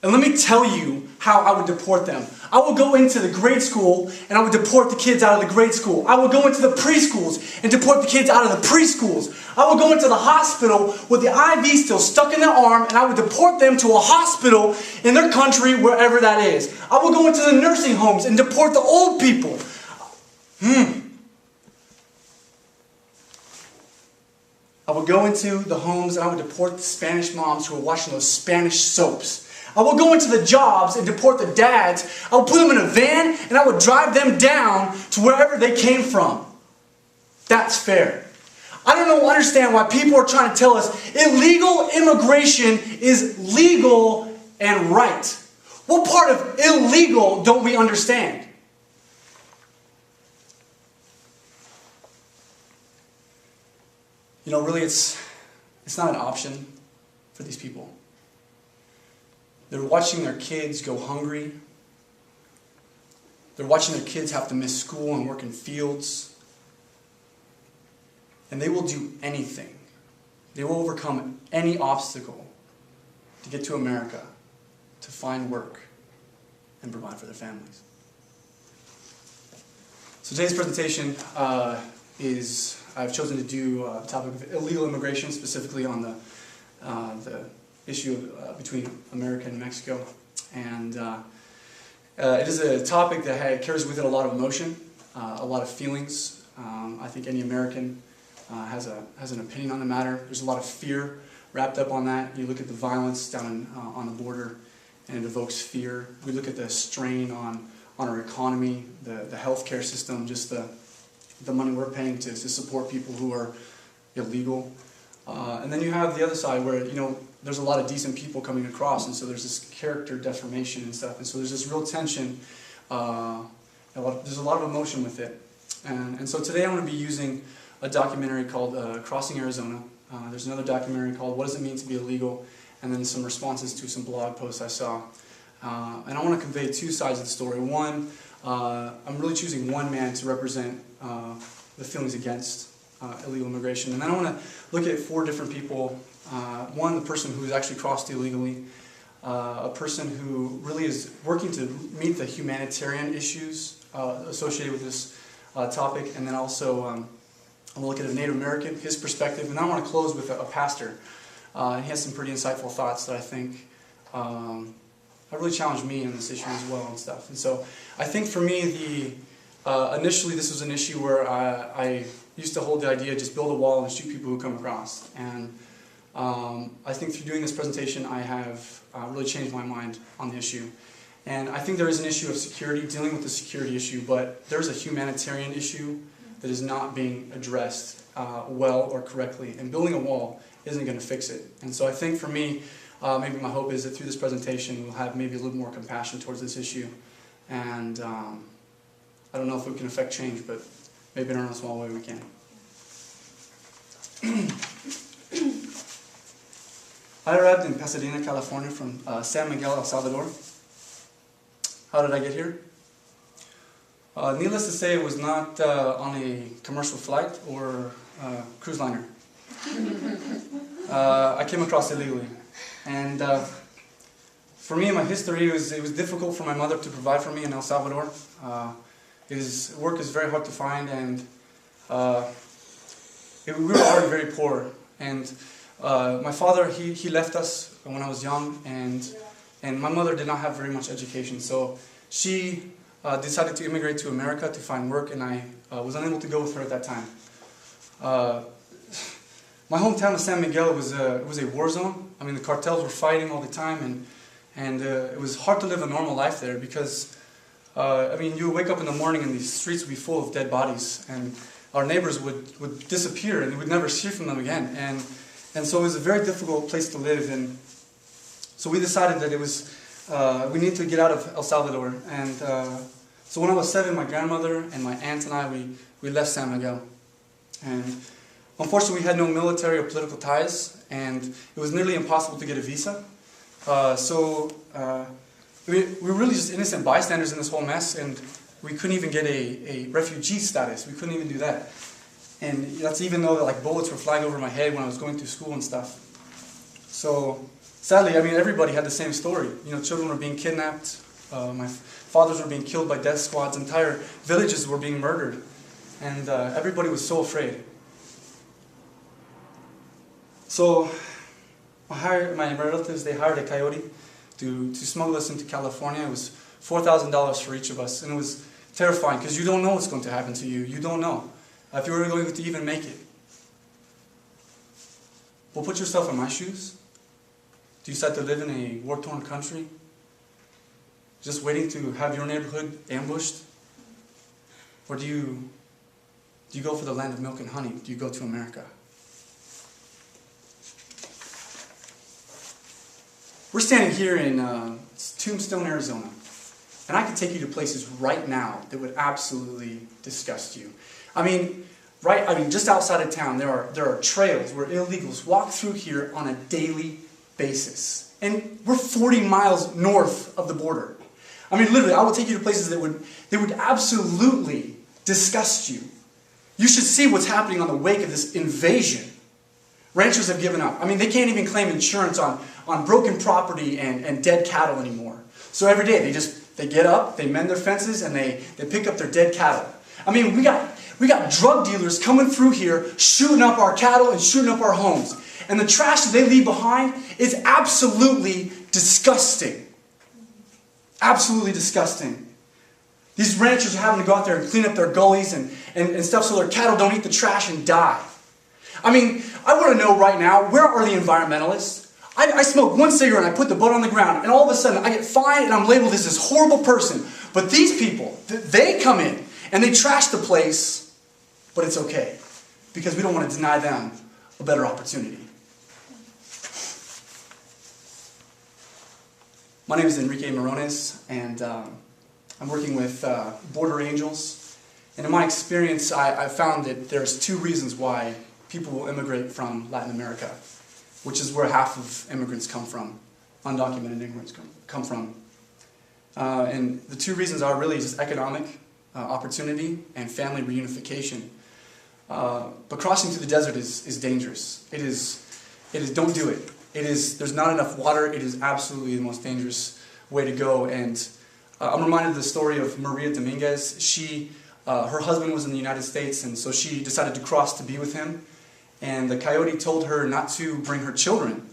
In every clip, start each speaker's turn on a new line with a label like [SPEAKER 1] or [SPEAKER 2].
[SPEAKER 1] And let me tell you how I would deport them. I would go into the grade school and I would deport the kids out of the grade school. I would go into the preschools and deport the kids out of the preschools. I would go into the hospital with the IV still stuck in their arm and I would deport them to a hospital in their country, wherever that is. I would go into the nursing homes and deport the old people. I would go into the homes and I would deport the Spanish moms who were watching those Spanish soaps. I would go into the jobs and deport the dads. I would put them in a van and I would drive them down to wherever they came from. That's fair. I don't understand why people are trying to tell us illegal immigration is legal and right. What part of illegal don't we understand? You know, really it's not an option for these people. They're watching their kids go hungry. They're watching their kids have to miss school and work in fields. And they will do anything. They will overcome any obstacle to get to America, to find work, and provide for their families. So today's presentation I've chosen to do the topic of illegal immigration, specifically on the issue between America and Mexico. And it is a topic that carries with it a lot of emotion, a lot of feelings. I think any American has an opinion on the matter. There's a lot of fear wrapped up on that. You look at the violence down on the border, and it evokes fear. We look at the strain on our economy, the healthcare system, just the money we're paying to support people who are illegal. And then you have the other side where, you know, there's a lot of decent people coming across, and so there's this character deformation and stuff, and so there's this real tension. There's a lot of emotion with it. And so today I'm going to be using a documentary called Crossing Arizona. There's another documentary called What Does It Mean to Be Illegal? And then some responses to some blog posts I saw. And I want to convey two sides of the story. One, I'm really choosing one man to represent the feelings against illegal immigration. And then I want to look at four different people. One, the person who's actually crossed illegally. A person who really is working to meet the humanitarian issues associated with this topic. And then also, I'm going to look at a Native American, his perspective. And then I want to close with a pastor. He has some pretty insightful thoughts that I think have really challenged me in this issue as well and stuff. And so I think for me, initially this was an issue where I used to hold the idea, just build a wall and shoot people who come across. And I think through doing this presentation, I have really changed my mind on the issue. And I think there is an issue of security, dealing with the security issue, but there's a humanitarian issue that is not being addressed well or correctly. And building a wall isn't going to fix it. And so I think for me, maybe my hope is that through this presentation, we'll have maybe a little more compassion towards this issue. And I don't know if we can affect change, but maybe in a small way we can. I arrived in Pasadena, California from San Miguel, El Salvador. How did I get here? Needless to say, it was not on a commercial flight or cruise liner. I came across illegally. And for me, in my history, it was difficult for my mother to provide for me in El Salvador. His work is very hard to find, and we were already very poor. And my father, he left us when I was young, and my mother did not have very much education. So she decided to immigrate to America to find work, and I was unable to go with her at that time. My hometown of San Miguel was a war zone. I mean, the cartels were fighting all the time, and it was hard to live a normal life there because, I mean, you would wake up in the morning and the streets would be full of dead bodies, and our neighbors would disappear, and you would never hear from them again. And so it was a very difficult place to live, and so we decided that it was we need to get out of El Salvador. And so when I was 7, my grandmother and my aunt and I, we left San Miguel. And unfortunately, we had no military or political ties, and it was nearly impossible to get a visa. We were really just innocent bystanders in this whole mess, and we couldn't even get a refugee status. We couldn't even do that. And that's even though like bullets were flying over my head when I was going through school and stuff. So Sadly, I mean, everybody had the same story. You know, children were being kidnapped. My fathers were being killed by death squads. Entire villages were being murdered. And everybody was so afraid. So my relatives, they hired a coyote to smuggle us into California. It was $4,000 for each of us. And it was terrifying because you don't know what's going to happen to you. You don't know if you were going to even make it. Well, put yourself in my shoes. Do you decide to live in a war-torn country? Just waiting to have your neighborhood ambushed? Or do you go for the land of milk and honey? Do you go to America? We're standing here in Tombstone, Arizona. And I could take you to places right now that would absolutely disgust you. I mean, just outside of town, there are trails where illegals walk through here on a daily basis. And we're 40 miles north of the border. I mean, literally, I will take you to places that would absolutely disgust you. You should see what's happening on the wake of this invasion. Ranchers have given up. I mean, they can't even claim insurance on broken property and dead cattle anymore. So every day they get up, they mend their fences, and they pick up their dead cattle. I mean, we got drug dealers coming through here, shooting up our cattle and shooting up our homes. And the trash that they leave behind is absolutely disgusting. Absolutely disgusting. These ranchers are having to go out there and clean up their gullies and stuff so their cattle don't eat the trash and die. I mean, I want to know right now, where are the environmentalists? I smoke one cigarette and I put the butt on the ground, and all of a sudden I get fined and I'm labeled as this horrible person. But these people, they come in and they trash the place, but it's okay because we don't want to deny them a better opportunity. My name is Enrique Morones, and I'm working with Border Angels. And in my experience, I found that there's two reasons why people will immigrate from Latin America, which is where half of immigrants come from, undocumented immigrants come from. And the two reasons are really just economic opportunity and family reunification. But crossing through the desert is dangerous. It is don't do it. There's not enough water. It is absolutely the most dangerous way to go. And I'm reminded of the story of Maria Dominguez. Her husband was in the United States, and so she decided to cross to be with him. And the coyote told her not to bring her children.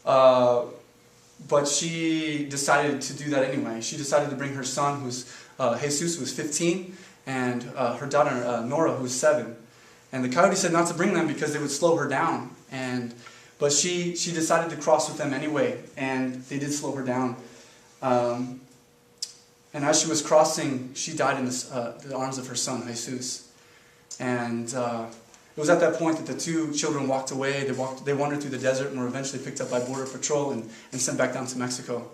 [SPEAKER 1] But she decided to do that anyway. She decided to bring her son, who's Jesus, who was 15, and her daughter, Nora, who was 7. And the coyote said not to bring them because they would slow her down. But she decided to cross with them anyway, and they did slow her down. And as she was crossing, she died in the arms of her son, Jesus. And it was at that point that the two children walked away. They wandered through the desert and were eventually picked up by Border Patrol and sent back down to Mexico.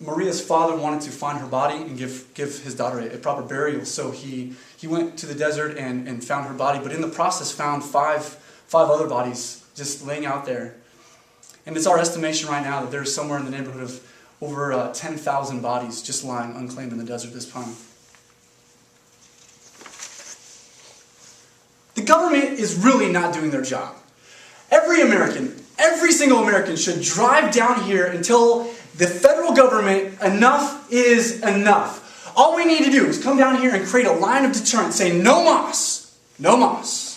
[SPEAKER 1] Maria's father wanted to find her body and give his daughter a proper burial, so he went to the desert and found her body, but in the process found five other bodies just laying out there. And it's our estimation right now that there's somewhere in the neighborhood of over 10,000 bodies just lying unclaimed in the desert this time. The government is really not doing their job. Every single American should drive down here and tell the federal government enough is enough. All we need to do is come down here and create a line of deterrence saying no mas, no mas.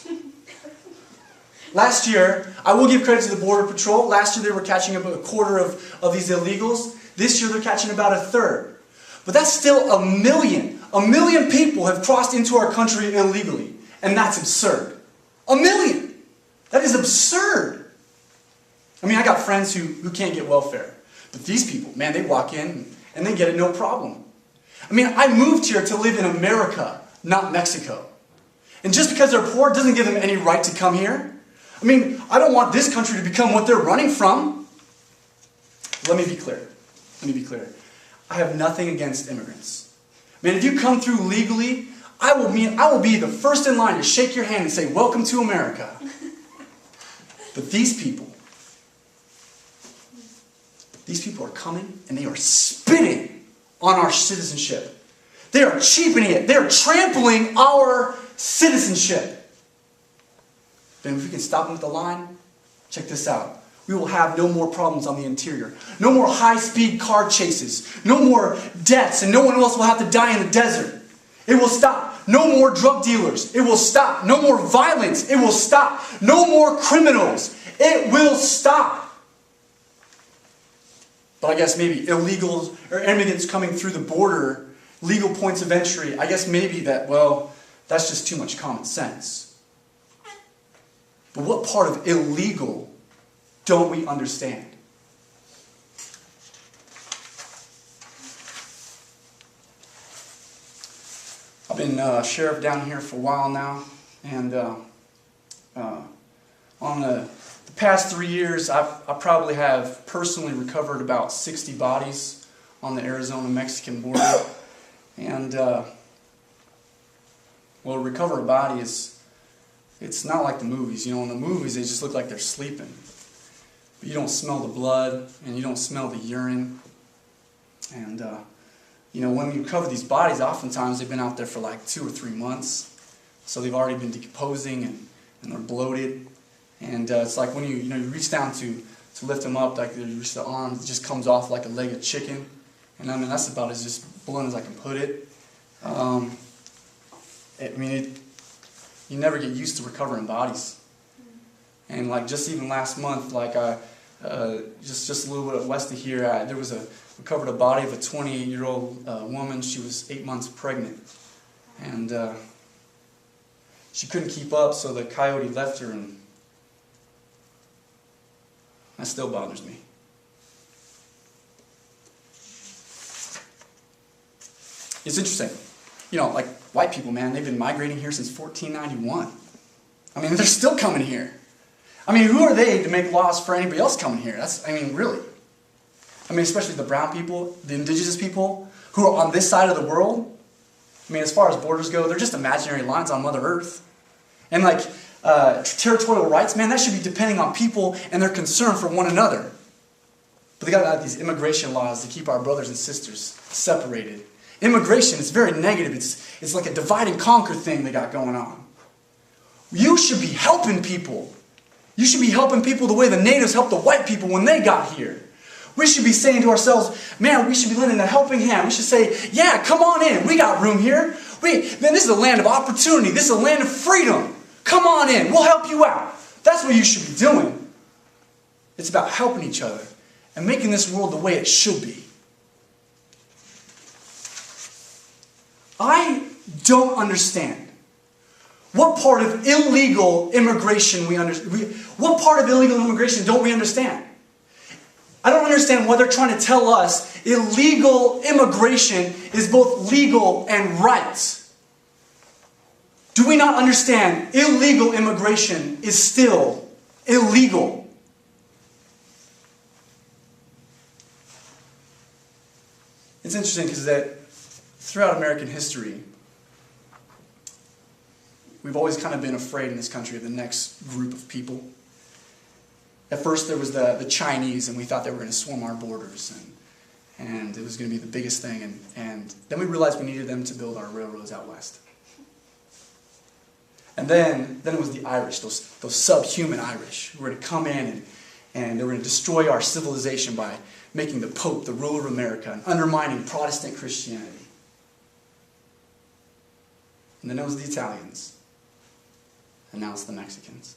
[SPEAKER 1] Last year, I will give credit to the Border Patrol. Last year they were catching about a quarter of these illegals. This year they're catching about a third. But that's still a million. A million people have crossed into our country illegally. And that's absurd. A million! That is absurd! I mean, I got friends who can't get welfare. But these people, man, they walk in and they get it no problem. I mean, I moved here to live in America, not Mexico. And just because they're poor doesn't give them any right to come here. I mean, I don't want this country to become what they're running from. Let me be clear. I have nothing against immigrants. I mean, if you come through legally, I will be the first in line to shake your hand and say, welcome to America. But these people are coming and they are spitting on our citizenship. They are cheapening it. They are trampling our citizenship. Then if we can stop them at the line, check this out. we will have no more problems on the interior. No more high-speed car chases. No more deaths, and no one else will have to die in the desert. It will stop. No more drug dealers. It will stop. No more violence. It will stop. No more criminals. It will stop. But I guess maybe illegals or immigrants coming through the border, legal points of entry, I guess maybe that, well, that's just too much common sense. But what part of illegal don't we understand? I've been sheriff down here for a while now, and on the past 3 years, I probably have personally recovered about 60 bodies on the Arizona-Mexican border. And, well, recover a body it's not like the movies. You know, in the movies, they just look like they're sleeping. But you don't smell the blood, and you don't smell the urine. And, you know, when you recover these bodies, oftentimes they've been out there for like 2 or 3 months. So they've already been decomposing, and they're bloated. And it's like when you reach down to lift them up, like you reach the arm, it just comes off like a leg of chicken. And I mean, that's about as just blunt as I can put it. You never get used to recovering bodies. And like just even last month, like just a little bit west of here, there was recovered a body of a 28-year-old woman. She was 8 months pregnant, and she couldn't keep up, so the coyote left her, and that still bothers me. It's interesting. You know, like white people, man, they've been migrating here since 1491. I mean, they're still coming here. I mean, who are they to make laws for anybody else coming here? Really. I mean, especially the brown people, the indigenous people who are on this side of the world. I mean, as far as borders go, they're just imaginary lines on Mother Earth. And like territorial rights, man, that should be depending on people and their concern for one another. But they got these immigration laws to keep our brothers and sisters separated. Immigration is very negative. It's like a divide and conquer thing they got going on. You should be helping people. You should be helping people the way the natives helped the white people when they got here. We should be saying to ourselves, man, we should be lending a helping hand. We should say, yeah, come on in. We got room here. Man, this is a land of opportunity. This is a land of freedom. Come on in. We'll help you out. That's what you should be doing. It's about helping each other and making this world the way it should be. I don't understand what part of illegal immigration what part of illegal immigration don't we understand? I don't understand why they're trying to tell us illegal immigration is both legal and right. Do we not understand illegal immigration is still illegal? It's interesting because that throughout American history, we've always kind of been afraid in this country of the next group of people. At first there was the Chinese, and we thought they were going to swarm our borders, and it was going to be the biggest thing. And then we realized we needed them to build our railroads out west. And then it was the Irish, those subhuman Irish, who were going to come in and they were going to destroy our civilization by making the Pope the ruler of America and undermining Protestant Christianity. And then it was the Italians. And now it's the Mexicans.